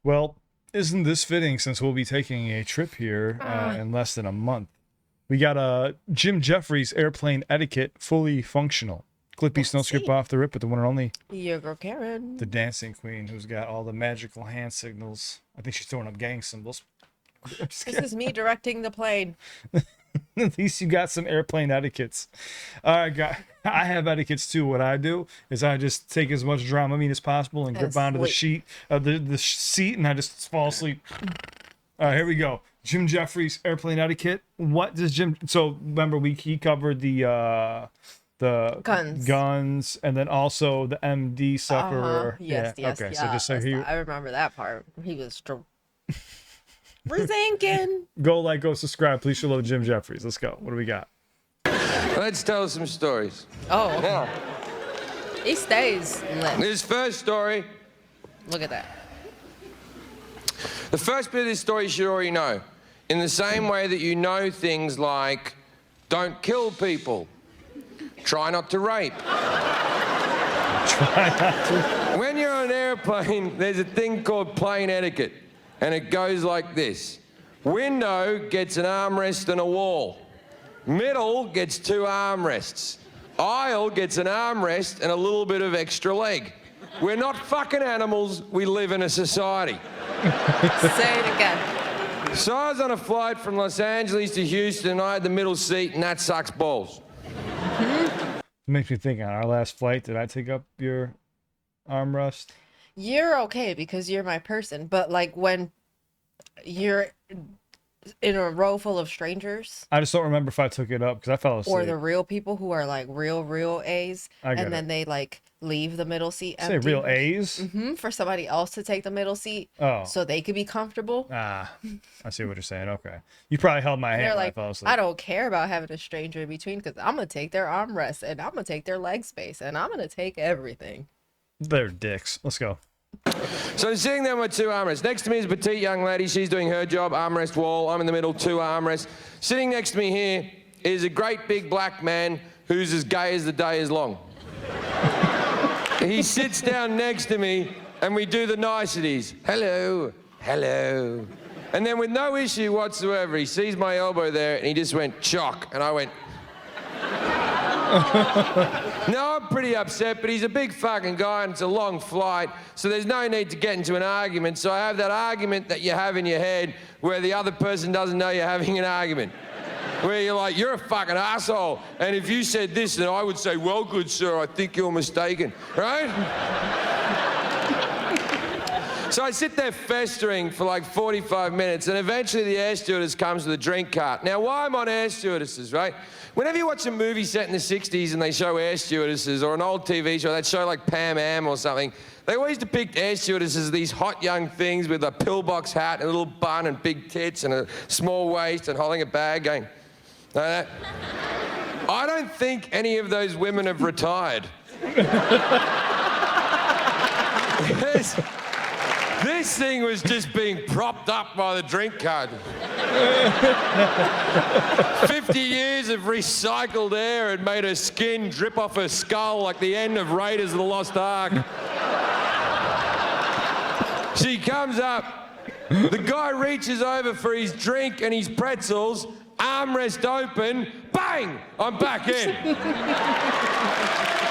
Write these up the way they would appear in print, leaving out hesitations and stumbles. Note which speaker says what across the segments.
Speaker 1: Well, isn't this fitting since we'll be taking a trip here in less than a month? We got a Jim Jefferies airplane etiquette fully functional. CliffBeats no script off the rip with the one and only.
Speaker 2: Your girl Karen.
Speaker 1: The dancing queen who's got all the magical hand signals. I think she's throwing up gang symbols.
Speaker 2: This is me directing the plane.
Speaker 1: At least you got some airplane etiquettes. All right, guys. I have etiquettes too. What I do is I just take as much Dramamine as possible and grip onto the seat, and I just fall asleep. All right, here we go. Jim Jefferies airplane etiquette. What does Jim? So remember, he covered the guns, and then also the MD sucker.
Speaker 2: Yes.
Speaker 1: Okay, so just so
Speaker 2: I remember that part. He was resinking.
Speaker 1: Go subscribe. Please show love Jim Jefferies. Let's go. What do we got?
Speaker 3: Let's tell some stories.
Speaker 2: Oh.
Speaker 3: Yeah.
Speaker 2: He stays lit.
Speaker 3: This first story.
Speaker 2: Look at that.
Speaker 3: The first bit of this story you should already know. In the same way that you know things like, don't kill people. Try not to rape.
Speaker 1: Try not to.
Speaker 3: When you're on an airplane, there's a thing called plane etiquette. And it goes like this. Window gets an armrest and a wall. Middle gets 2 armrests. Aisle gets an armrest and a little bit of extra leg. We're not fucking animals. We live in a society.
Speaker 2: Say it again.
Speaker 3: So I was on a flight from Los Angeles to Houston, and I had the middle seat, and that sucks balls.
Speaker 1: Makes me think, on our last flight, did I take up your armrest?
Speaker 2: You're okay because you're my person, but like when you're in a row full of strangers,
Speaker 1: I just don't remember if I took it up because I fell asleep.
Speaker 2: or the real people who are like real A's, and then they like leave the middle seat empty.
Speaker 1: Say real A's?
Speaker 2: For somebody else to take the middle seat, so they could be comfortable.
Speaker 1: Ah, I see what you're saying. Okay, you probably held my hand
Speaker 2: They're
Speaker 1: when
Speaker 2: like,
Speaker 1: I fell asleep.
Speaker 2: I don't care about having a stranger in between because I'm gonna take their armrest and I'm gonna take their leg space and I'm gonna take everything.
Speaker 1: They're dicks. Let's go.
Speaker 3: So I'm sitting there with 2 armrests. Next to me is a petite young lady. She's doing her job, armrest wall. I'm in the middle, 2 armrests. Sitting next to me here is a great big black man who's as gay as the day is long. He sits down next to me and we do the niceties. Hello, hello. And then with no issue whatsoever, he sees my elbow there and he just went, chock. And I went... No, I'm pretty upset, but he's a big fucking guy and it's a long flight, so there's no need to get into an argument. So I have that argument that you have in your head where the other person doesn't know you're having an argument. Where you're like, you're a fucking asshole. And if you said this, then I would say, well, good sir, I think you're mistaken, right? So I sit there festering for like 45 minutes, and eventually the air stewardess comes with a drink cart. Now, why I'm on air stewardesses, right? Whenever you watch a movie set in the 60s and they show air stewardesses, or an old TV show, they'd show like Pam Am or something, they always depict air stewardesses as these hot young things with a pillbox hat and a little bun and big tits and a small waist and holding a bag going, like that. I don't think any of those women have retired. This thing was just being propped up by the drink cart. 50 years of recycled air had made her skin drip off her skull like the end of Raiders of the Lost Ark. She comes up, the guy reaches over for his drink and his pretzels, armrest open, bang! I'm back in.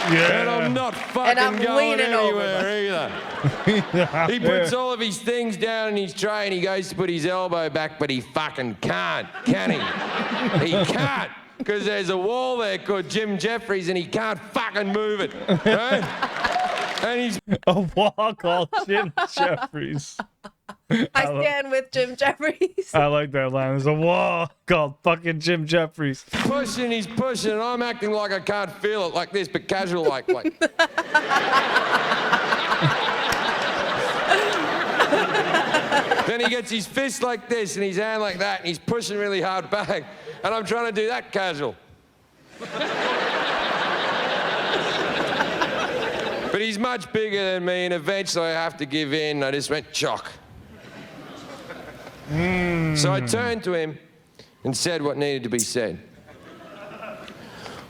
Speaker 1: Yeah.
Speaker 3: And I'm not fucking going anywhere either. He puts all of his things down in his tray and he goes to put his elbow back, but he fucking can't, can he? He can't, because there's a wall there called Jim Jefferies and he can't fucking move it, right? And he's...
Speaker 1: A wall called Jim Jefferies.
Speaker 2: I stand with Jim Jefferies.
Speaker 1: I like that line. There's a wall called fucking Jim Jefferies.
Speaker 3: Pushing, he's pushing, and I'm acting like I can't feel it, like this, but casual like. Then he gets his fist like this and his hand like that, and he's pushing really hard back, and I'm trying to do that casual. But he's much bigger than me, and eventually I have to give in. I just went, chock. So I turned to him and said what needed to be said.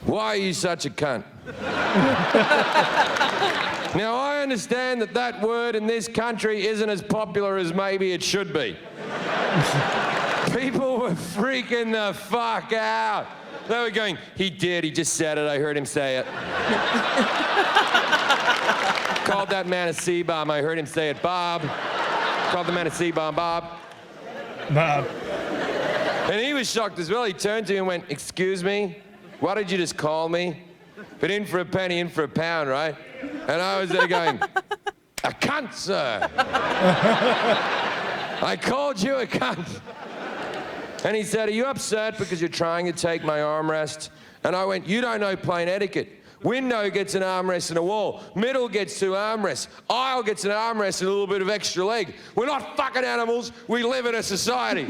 Speaker 3: Why are you such a cunt? Now, I understand that that word in this country isn't as popular as maybe it should be. People were freaking the fuck out. They were going, he did, he just said it, I heard him say it. Called that man a C-bomb, I heard him say it, Bob. Called the man a C-bomb, Bob.
Speaker 1: Bob.
Speaker 3: And he was shocked as well. He turned to me and went, excuse me, what did you just call me? But in for a penny, in for a pound, right? And I was there going, a cunt, sir. I called you a cunt. And he said, are you upset because you're trying to take my armrest? And I went, you don't know plain etiquette. Window gets an armrest and a wall. Middle gets 2 armrests. Aisle gets an armrest and a little bit of extra leg. We're not fucking animals. We live in a society.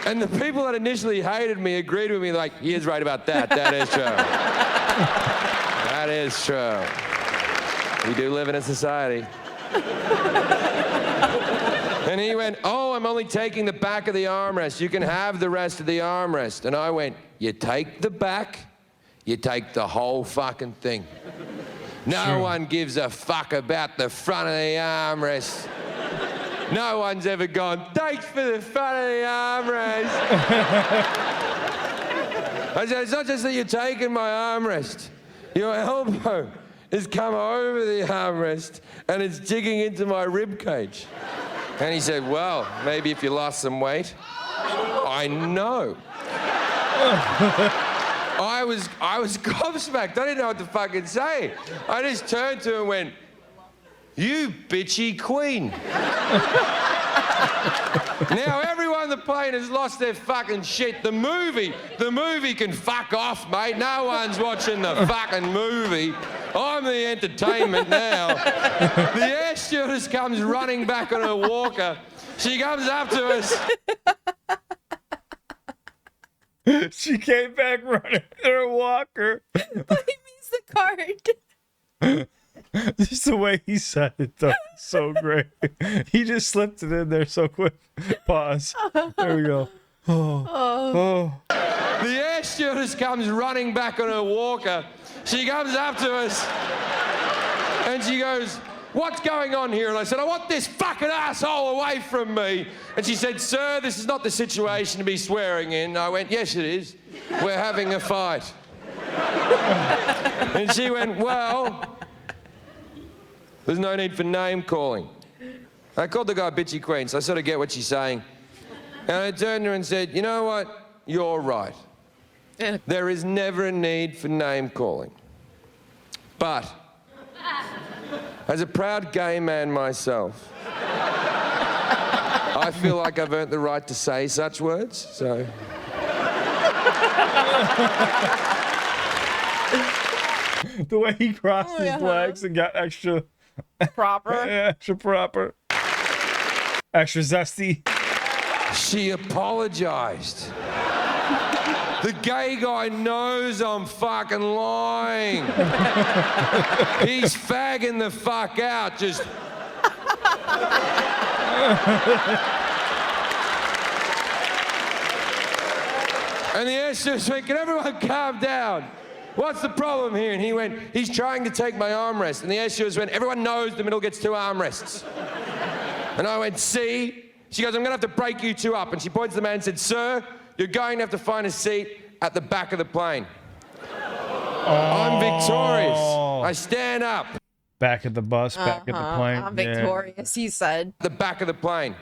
Speaker 3: And the people that initially hated me agreed with me like, he is right about that. That is true. That is true. We do live in a society. And he went, oh, I'm only taking the back of the armrest. You can have the rest of the armrest. And I went, you take the back, you take the whole fucking thing. No one gives a fuck about the front of the armrest. No one's ever gone, thanks for the front of the armrest. I said, it's not just that you're taking my armrest. Your elbow has come over the armrest and it's digging into my rib cage. And he said, well, maybe if you lost some weight. I know. I was gobsmacked. I didn't know what to fucking say. I just turned to him and went, you bitchy queen. Now everyone on the plane has lost their fucking shit. The movie can fuck off, mate. No one's watching the fucking movie. I'm the entertainment now. The air stewardess comes running back on her walker. She comes up to us.
Speaker 1: She came back running in her walker.
Speaker 2: But he means the card.
Speaker 1: Just the way he said it, though, so great. He just slipped it in there so quick. Pause. There we go. Oh.
Speaker 3: The air stewardess comes running back on her walker. She comes up to us and she goes, what's going on here? And I said, I want this fucking asshole away from me. And she said, sir, this is not the situation to be swearing in. And I went, yes, it is. We're having a fight. And she went, well, there's no need for name calling. I called the guy bitchy queen, so I sort of get what she's saying. And I turned to her and said, you know what? You're right. There is never a need for name calling. But, as a proud gay man myself, I feel like I've earned the right to say such words, so...
Speaker 1: The way he crossed his legs and got extra...
Speaker 2: Proper?
Speaker 1: Extra proper. Extra zesty.
Speaker 3: She apologized. The gay guy knows I'm fucking lying. He's fagging the fuck out, just... And the air stewardess went, can everyone calm down? What's the problem here? And he went, he's trying to take my armrest. And the air stewardess went, everyone knows the middle gets 2 armrests. And I went, see? She goes, I'm going to have to break you 2 up. And she points to the man and said, sir, you're going to have to find a seat at the back of the plane. I'm victorious. I stand up.
Speaker 1: Back at the bus, back at the plane.
Speaker 2: I'm victorious, he said.
Speaker 3: The back of the plane.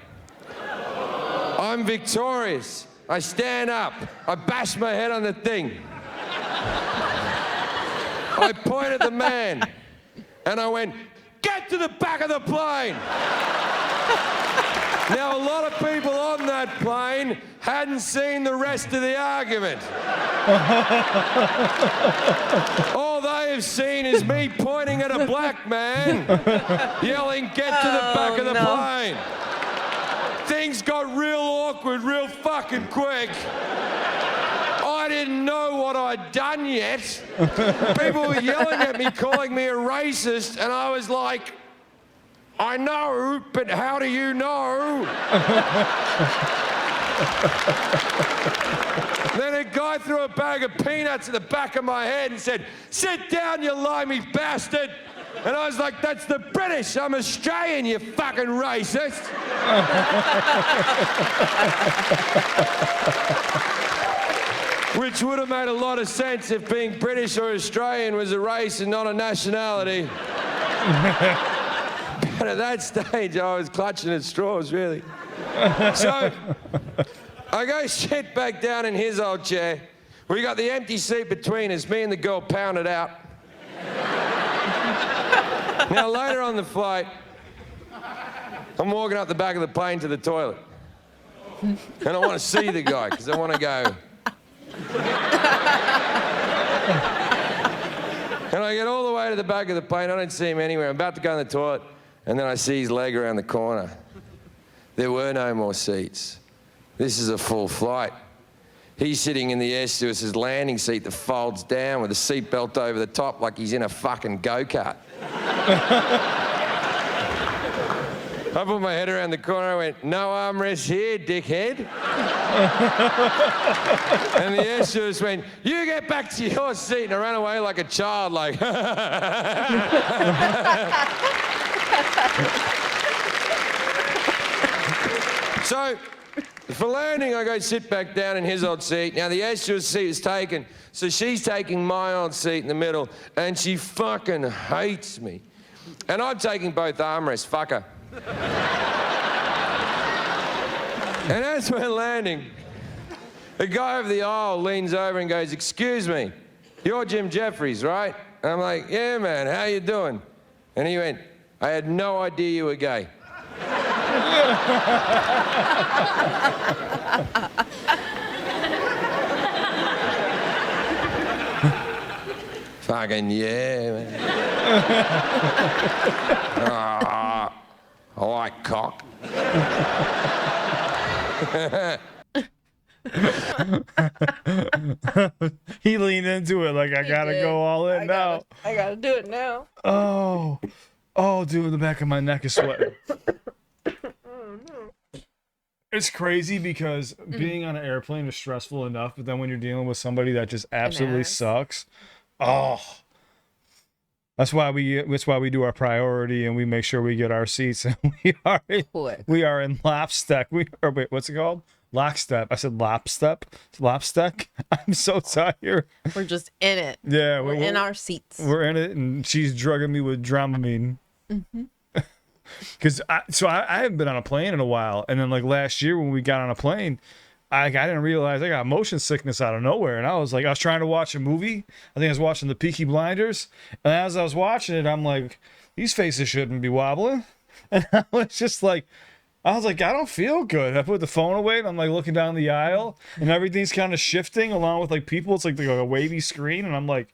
Speaker 3: I'm victorious. I stand up. I bash my head on the thing. I point at the man and I went, get to the back of the plane. Now, a lot of people on that plane hadn't seen the rest of the argument. All they have seen is me pointing at a black man, yelling, get to the back of the plane. Things got real awkward real fucking quick. I didn't know what I'd done yet. People were yelling at me, calling me a racist, and I was like, I know, but how do you know? Then a guy threw a bag of peanuts at the back of my head and said, "Sit down, you limey bastard." And I was like, "That's the British. I'm Australian, you fucking racist." Which would have made a lot of sense if being British or Australian was a race and not a nationality. But at that stage, I was clutching at straws, really. So I go sit back down in his old chair. We got the empty seat between us. Me and the girl pounded out. Now, later on the flight, I'm walking up the back of the plane to the toilet. And I want to see the guy, because I want to go. And I get all the way to the back of the plane. I don't see him anywhere. I'm about to go in the toilet, and then I see his leg around the corner. There were no more seats. This is a full flight. He's sitting in the air stewardess's landing seat that folds down with a seatbelt over the top like he's in a fucking go-kart. I put my head around the corner. I went, "No armrest here, dickhead." And the air stewardess went, "You get back to your seat." And I ran away like a child, like. So, for landing, I go sit back down in his old seat. Now, the air stewardess seat is taken, so she's taking my old seat in the middle, and she fucking hates me. And I'm taking both armrests, fuck her. And as we're landing, the guy over the aisle leans over and goes, "Excuse me, you're Jim Jefferies, right?" And I'm like, "Yeah, man, how you doing?" And he went, "I had no idea you were gay." Fucking yeah, man. I like cock.
Speaker 1: He leaned into it like, I gotta go all in now.
Speaker 2: I gotta do it now.
Speaker 1: Oh, dude, the back of my neck is sweating. It's crazy because being on an airplane is stressful enough, but then when you're dealing with somebody that just absolutely sucks, that's why we do our priority and we make sure we get our seats, and we are in lockstep. Wait, what's it called? Lockstep. I said lockstep. Lopstep. I'm so tired.
Speaker 2: We're just in it.
Speaker 1: Yeah,
Speaker 2: we're in our seats.
Speaker 1: We're in it, and she's drugging me with Dramamine. Because I haven't been on a plane in a while, and then like last year when we got on a plane, I didn't realize I got motion sickness out of nowhere, and I was trying to watch a movie. I think I was watching the Peaky Blinders, and as I was watching it, I'm like, these faces shouldn't be wobbling, and I was like, I don't feel good. I put the phone away, and I'm like looking down the aisle, and everything's kind of shifting along with like people. It's like a wavy screen, and I'm like,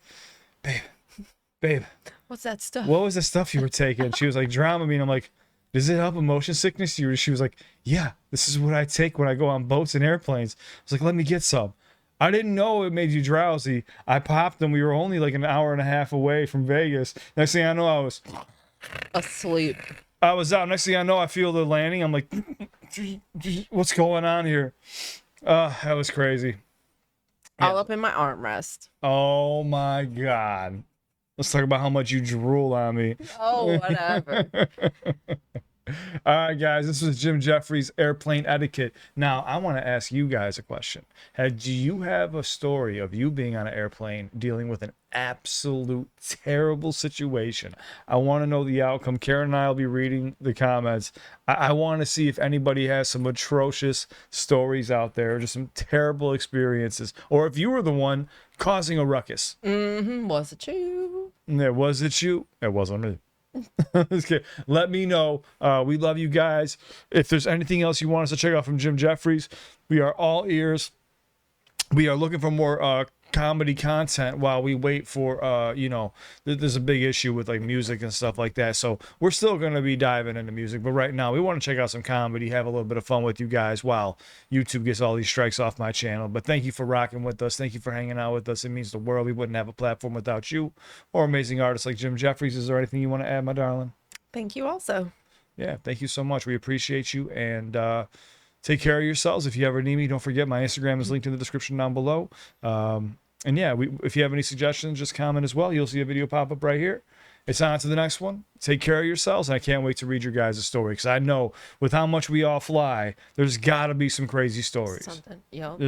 Speaker 1: babe.
Speaker 2: What's that stuff?
Speaker 1: What was the stuff you were taking? She was like, Dramamine. I'm like, does it help with motion sickness? She was like, yeah, this is what I take when I go on boats and airplanes. I was like, let me get some. I didn't know it made you drowsy. I popped them. We were only like an hour and a half away from Vegas. Next thing I know, I was
Speaker 2: asleep.
Speaker 1: I was out. Next thing I know, I feel the landing. I'm like, what's going on here? That was crazy.
Speaker 2: All up in my armrest.
Speaker 1: Oh my God. Let's talk about how much you drool on me.
Speaker 2: Oh, whatever.
Speaker 1: All right, guys, this was Jim Jefferies, Airplane Etiquette. Now, I want to ask you guys a question. Do you have a story of you being on an airplane dealing with an absolute terrible situation? I want to know the outcome. Karen and I will be reading the comments. I want to see if anybody has some atrocious stories out there, just some terrible experiences, or if you were the one causing a ruckus.
Speaker 2: Was it you?
Speaker 1: Was it you? It wasn't me. Let me know. We love you guys. If there's anything else you want us to check out from Jim Jefferies, we are all ears. We are looking for more comedy content while we wait for there's a big issue with like music and stuff like that, so we're still going to be diving into music, but right now we want to check out some comedy, have a little bit of fun with you guys while YouTube gets all these strikes off my channel. But thank you for rocking with us. Thank you for hanging out with us. It means the world. We wouldn't have a platform without you or amazing artists like Jim Jefferies. Is there anything you want to add, my darling?
Speaker 2: Thank you also.
Speaker 1: Yeah, thank you so much. We appreciate you, and take care of yourselves. If you ever need me, don't forget my Instagram is linked in the description down below. And yeah, if you have any suggestions, just comment as well. You'll see a video pop up right here. It's on to the next one. Take care of yourselves, and I can't wait to read your guys' story, because I know with how much we all fly, there's got to be some crazy stories.
Speaker 2: Something, yo.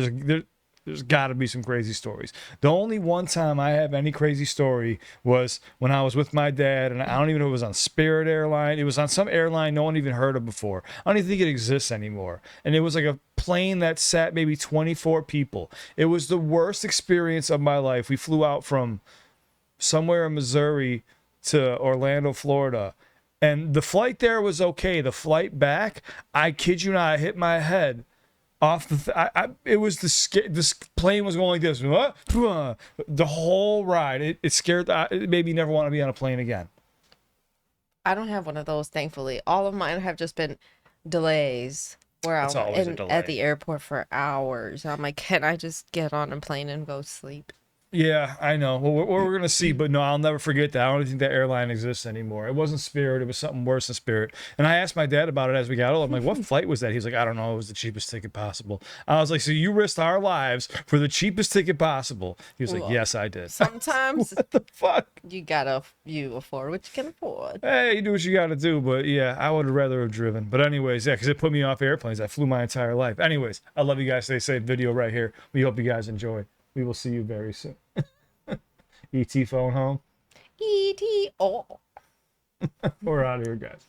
Speaker 1: There's got to be some crazy stories. The only one time I have any crazy story was when I was with my dad, and I don't even know if it was on Spirit Airline. It was on some airline no one even heard of before. I don't even think it exists anymore. And it was like a plane that sat maybe 24 people. It was the worst experience of my life. We flew out from somewhere in Missouri to Orlando, Florida. And the flight there was okay. The flight back, I kid you not, I hit my head off it was this plane was going like this. The whole ride. It scared, it made me never want to be on a plane again.
Speaker 2: I don't have one of those, thankfully. All of mine have just been delays where
Speaker 1: It's always a delay.
Speaker 2: at the airport for hours. I'm like, can I just get on a plane and go sleep?
Speaker 1: Yeah, I know. Well, we're going to see, but no, I'll never forget that. I don't even think that airline exists anymore. It wasn't Spirit. It was something worse than Spirit. And I asked my dad about it as we got old. I'm like, what flight was that? He's like, I don't know. It was the cheapest ticket possible. I was like, so you risked our lives for the cheapest ticket possible? He was like, yes, I did.
Speaker 2: Sometimes
Speaker 1: What the fuck?
Speaker 2: you afford what you can afford.
Speaker 1: Hey, you do what you got to do. But yeah, I would have rather have driven. But anyways, yeah, because it put me off airplanes. I flew my entire life. Anyways, I love you guys. Stay safe. Video right here. We hope you guys enjoy. We will see you very soon. ET phone home.
Speaker 2: ET. Oh.
Speaker 1: We're out of here, guys.